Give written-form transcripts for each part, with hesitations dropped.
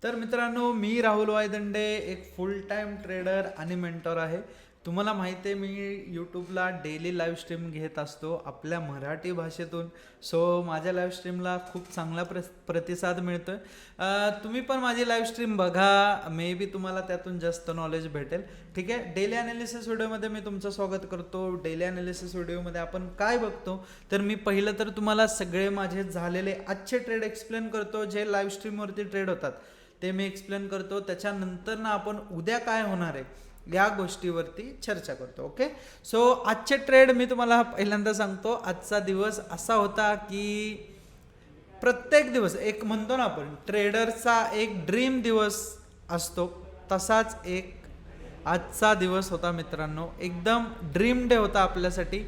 तर मित्रांनो, मी राहुल वायदंडे एक फुल टाईम ट्रेडर आणि मेंटॉर आहे. तुम्हाला माहिती आहे, मी यूट्यूबला डेली लाईव्ह स्ट्रीम घेत असतो आपल्या मराठी भाषेतून. सो माझ्या लाईव्ह स्ट्रीमला खूप चांगला प्रतिसाद मिळतो आहे. तुम्ही पण माझी लाईव्ह स्ट्रीम बघा, मे बी तुम्हाला त्यातून जास्त नॉलेज भेटेल. ठीक आहे. डेली ॲनालिसिस व्हिडिओमध्ये मी तुमचं स्वागत करतो. डेली ॲनालिसिस व्हिडिओमध्ये आपण काय बघतो, तर मी पहिलं तर तुम्हाला सगळे माझे झालेले आजचे ट्रेड एक्सप्लेन करतो. जे लाईव्ह स्ट्रीमवरती ट्रेड होतात ते मी एक्सप्लेन करतो. त्याच्यानंतर ना आपण उद्या काय होणार आहे या गोष्टीवरती चर्चा करतो. ओके. सो आजचे ट्रेड मी तुम्हाला पहिल्यांदा सांगतो. आजचा दिवस असा होता की प्रत्येक दिवस एक म्हणतो ना आपण ट्रेडरचा एक ड्रीम दिवस असतो, तसाच एक आजचा दिवस होता मित्रांनो. एकदम ड्रीम डे होता आपल्यासाठी.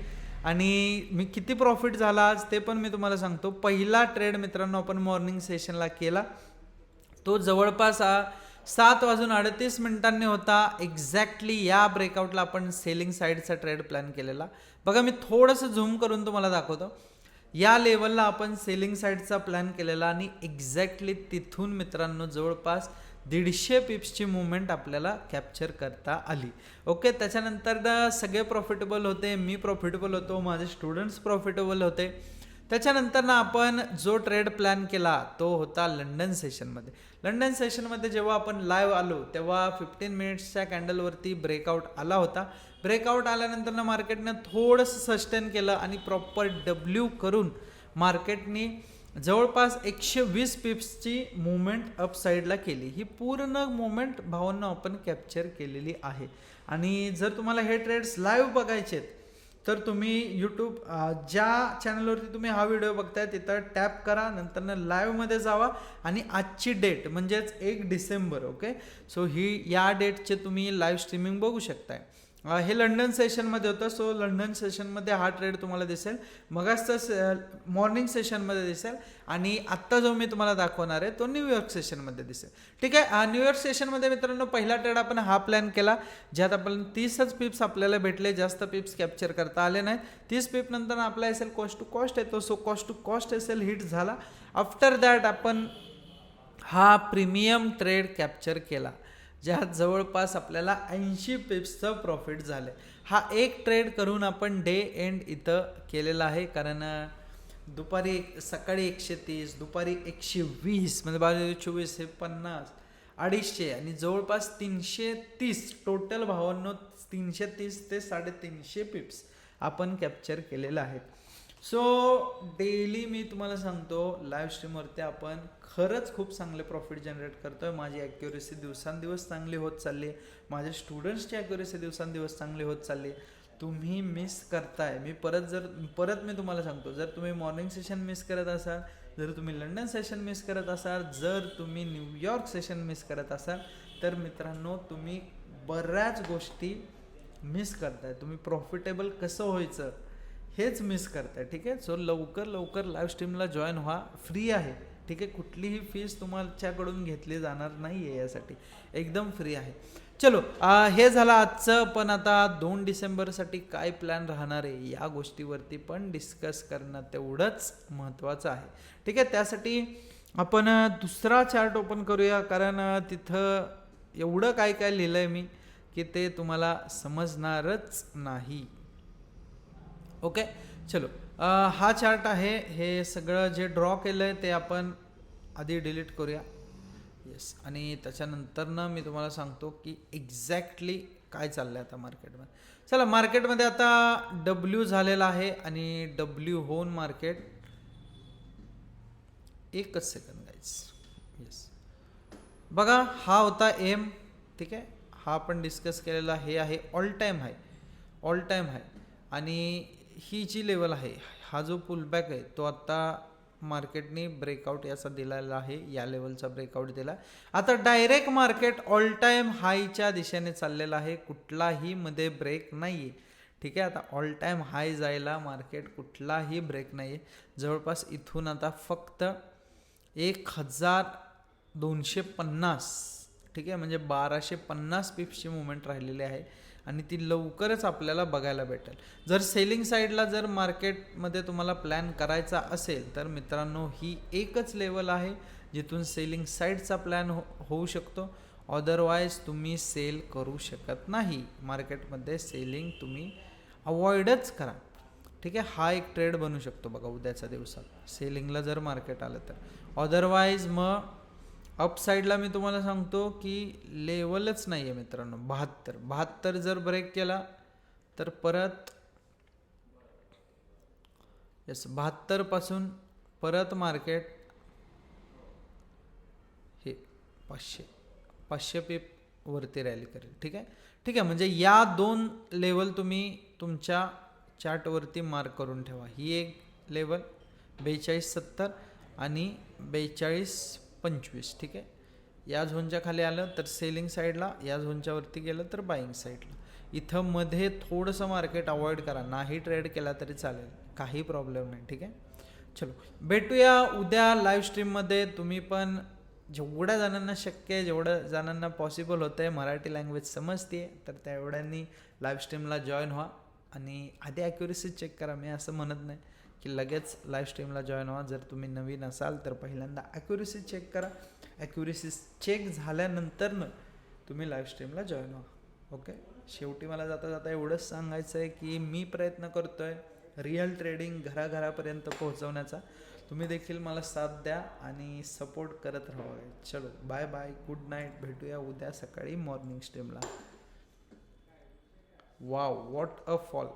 आणि मी किती प्रॉफिट झाला आज ते पण मी तुम्हाला सांगतो. पहिला ट्रेड मित्रांनो आपण मॉर्निंग सेशनला केला, तो जवळपास 7:38 होता. एक्झॅक्टली या ब्रेकआउटला आपण सेलिंग साईडचा ट्रेड प्लॅन केलेला. बघा, मी थोडंसं झूम करून तुम्हाला दाखवतो. या लेवलला आपण सेलिंग साईडचा प्लॅन केलेला आणि एक्झॅक्टली तिथून मित्रांनो जवळपास 150 पिप्सची मुवमेंट आपल्याला कॅप्चर करता आली. ओके. त्याच्यानंतर सगळे प्रॉफिटेबल होते, मी प्रॉफिटेबल होतो, माझे स्टुडंट्स प्रॉफिटेबल होते. त्याच्यानंतर ना आपण जो ट्रेड प्लॅन केला तो होता लंडन सेशनमध्ये. लंडन सेशनमध्ये जेव्हा आपण लाईव्ह आलो तेव्हा 15 मिनिट्सच्या कॅन्डलवरती ब्रेकआउट आला होता. ब्रेकआउट आल्यानंतर ना मार्केटनं थोडंसं सस्टेन केलं आणि प्रॉपर डब्ल्यू करून मार्केटनी जवळपास 120 पिप्सची मुवमेंट अप साईडला केली. ही पूर्ण मुवमेंट भावांना आपण कॅप्चर केलेली आहे. आणि जर तुम्हाला हे ट्रेड्स लाईव्ह बघायचे आहेत तर तुम्ही यूट्यूब ज्या चॅनलवरती तुम्ही हा व्हिडिओ बघताय तिथं टॅप करा, नंतर लाईव्हमध्ये जावा आणि आजची डेट म्हणजेच 1 डिसेंबर. ओके. सो ही या डेटचे तुम्ही लाईव्ह स्ट्रीमिंग बघू शकताय. हे लंडन सेशनमध्ये होतं. सो लंडन सेशनमध्ये हा ट्रेड तुम्हाला दिसेल, मगाचचं मॉर्निंग सेशनमध्ये दिसेल आणि आत्ता जो मी तुम्हाला दाखवणार आहे तो न्यूयॉर्क सेशनमध्ये दिसेल. ठीक आहे. न्यूयॉर्क सेशनमध्ये मित्रांनो पहिला ट्रेड आपण हा प्लॅन केला, ज्यात आपण 30च पिप्स आपल्याला भेटले, जास्त पिप्स कॅप्चर करता आले नाही. 30 पिप नंतर आपला S L cost to cost येतो. So cost to cost S L hit झाला. आफ्टर दॅट आपण हा प्रीमियम ट्रेड कॅप्चर केला, ज्यात जवळपास आपल्याला 80 पिप्सचं प्रॉफिट झालं. हा एक ट्रेड करून आपण डे एंड इथं केलेला आहे, कारण दुपारी सकाळी 130, दुपारी 120 म्हणजे 24 हे 50, 250 आणि जवळपास 330 टोटल भावांनो 330 ते 350 पिप्स आपण कॅप्चर केलेलं आहे. सो डेली मी तुम्हाला सांगतो लाईव्ह स्ट्रीमवरती आपण खरंच खूप चांगले प्रॉफिट जनरेट करतोय. माझी ॲक्युरेसी दिवसांदिवस चांगली होत चालली आहे. माझ्या स्टुडंट्सची ॲक्युरेसी दिवसांदिवस चांगली होत चालली आहे. तुम्ही मिस करताय. मी परत मी तुम्हाला सांगतो, जर तुम्ही मॉर्निंग सेशन मिस करत असाल, जर तुम्ही लंडन सेशन मिस करत असाल, जर तुम्ही न्यूयॉर्क सेशन मिस करत असाल, तर मित्रांनो तुम्ही बऱ्याच गोष्टी मिस करताय. तुम्ही प्रॉफिटेबल कसं व्हायचं हेच मिस करताय. ठीक आहे. सो लवकर लाईव्ह स्ट्रीमला जॉईन व्हा. फ्री आहे. ठीक आहे. कुठलीही फीस तुमच्याकडून घेतली जाणार नाही आहे, यासाठी एकदम फ्री आहे. चलो, हे झालं आजचं. पण आता 2 डिसेंबरसाठी काय प्लॅन राहणार आहे या गोष्टीवरती पण डिस्कस करणं तेवढंच महत्त्वाचं आहे. ठीक आहे. त्यासाठी आपण दुसरा चार्ट ओपन करूया, कारण तिथं एवढं काय काय लिहिलं आहे मी की ते तुम्हाला समजणारच नाही. ओके. चलो, हा चार्ट आहे. हे सगळं जे ड्रॉ केलं आहे ते आपण आधी डिलीट करूया. येस. आणि त्याच्यानंतर मी तुम्हाला सांगतो की एक्झॅक्टली काय चाललं आहे आता मार्केटमध्ये. चला, मार्केटमध्ये आता डब्ल्यू झालेला आहे आणि डब्ल्यू होऊन मार्केट एकच सेकंड गाईज. येस. बघा, हा होता एम. ठीक आहे. हा आपण डिस्कस केलेला हे आहे ऑल टाईम हाय. आणि ही जी लेवल आहे, हा जो पुलबॅक आहे तो आता मार्केटने ब्रेकआउट याचा दिलेला आहे. या लेवलचा ब्रेकआउट दिला. आता डायरेक्ट मार्केट ऑल टाईम हायच्या दिशेने चाललेलं आहे. कुठलाही मध्ये ब्रेक नाही आहे. ठीक आहे. आता ऑल टाईम हाय जायला मार्केट कुठलाही ब्रेक नाही आहे. जवळपास इथून आता फक्त 1250, ठीक आहे, म्हणजे 1250 पिप्सची मुवमेंट राहिलेली आहे आणि ती लवकरच आपल्याला बघायला भेटेल. जर सेलिंग साईडला जर मार्केटमध्ये तुम्हाला प्लॅन करायचा असेल तर मित्रांनो ही एकच लेवल आहे जिथून सेलिंग साईडचा प्लॅन होऊ शकतो. अदरवाईज तुम्ही सेल करू शकत नाही. मार्केटमध्ये सेलिंग तुम्ही अवॉइडच करा. ठीक आहे, हा एक ट्रेड बनू शकतो बघा उद्याच्या दिवसात सेलिंगला जर मार्केट आलं तर. अदरवाईज मग अप साईडला मी तुम्हाला सांगतो की लेवलच नाही आहे मित्रांनो. 72 जर ब्रेक केला तर परत 72 पासून परत मार्केट हे 500 पीप वरती रॅली करेल. ठीक आहे, म्हणजे या 2 लेवल तुम्ही तुमच्या चार्टवरती मार्क करून ठेवा. ही एक लेवल 42.70 आणि 42.25. ठीक आहे, या झोनच्या खाली आलं तर सेलिंग साईडला, या झोनच्या वरती गेलं तर बाईंग साईडला. इथं मध्ये थोडंसं मार्केट अवॉइड करा. नाही ट्रेड केला तरी चालेल, काही प्रॉब्लेम नाही. ठीक आहे, चलो भेटूया उद्या लाईव्ह स्ट्रीममध्ये. तुम्ही पण जेवढ्या जणांना शक्य आहे, जेवढ्या जणांना पॉसिबल होतं आहे, मराठी लँग्वेज समजते तर त्या एवढ्यांनी लाईव्ह स्ट्रीमला जॉईन व्हा. आणि आधी ॲक्युरेसी चेक करा. मी असं म्हणत नाही की लगेच लाईव्ह स्ट्रीमला जॉईन व्हा. जर तुम्ही नवीन असाल तर पहिल्यांदा ॲक्युरेसी चेक करा. ॲक्युरेसी चेक झाल्यानंतरनं तुम्ही लाईव्ह स्ट्रीमला जॉईन व्हा. ओके, शेवटी मला जाता जाता एवढंच सांगायचं आहे की मी प्रयत्न करतो आहे रिअल ट्रेडिंग घराघरापर्यंत पोहोचवण्याचा. तुम्ही देखील मला साथ द्या आणि सपोर्ट करत राहा. चलो बाय बाय, गुड नाईट. भेटूया उद्या सकाळी मॉर्निंग स्ट्रीमला. Wow, what a fall.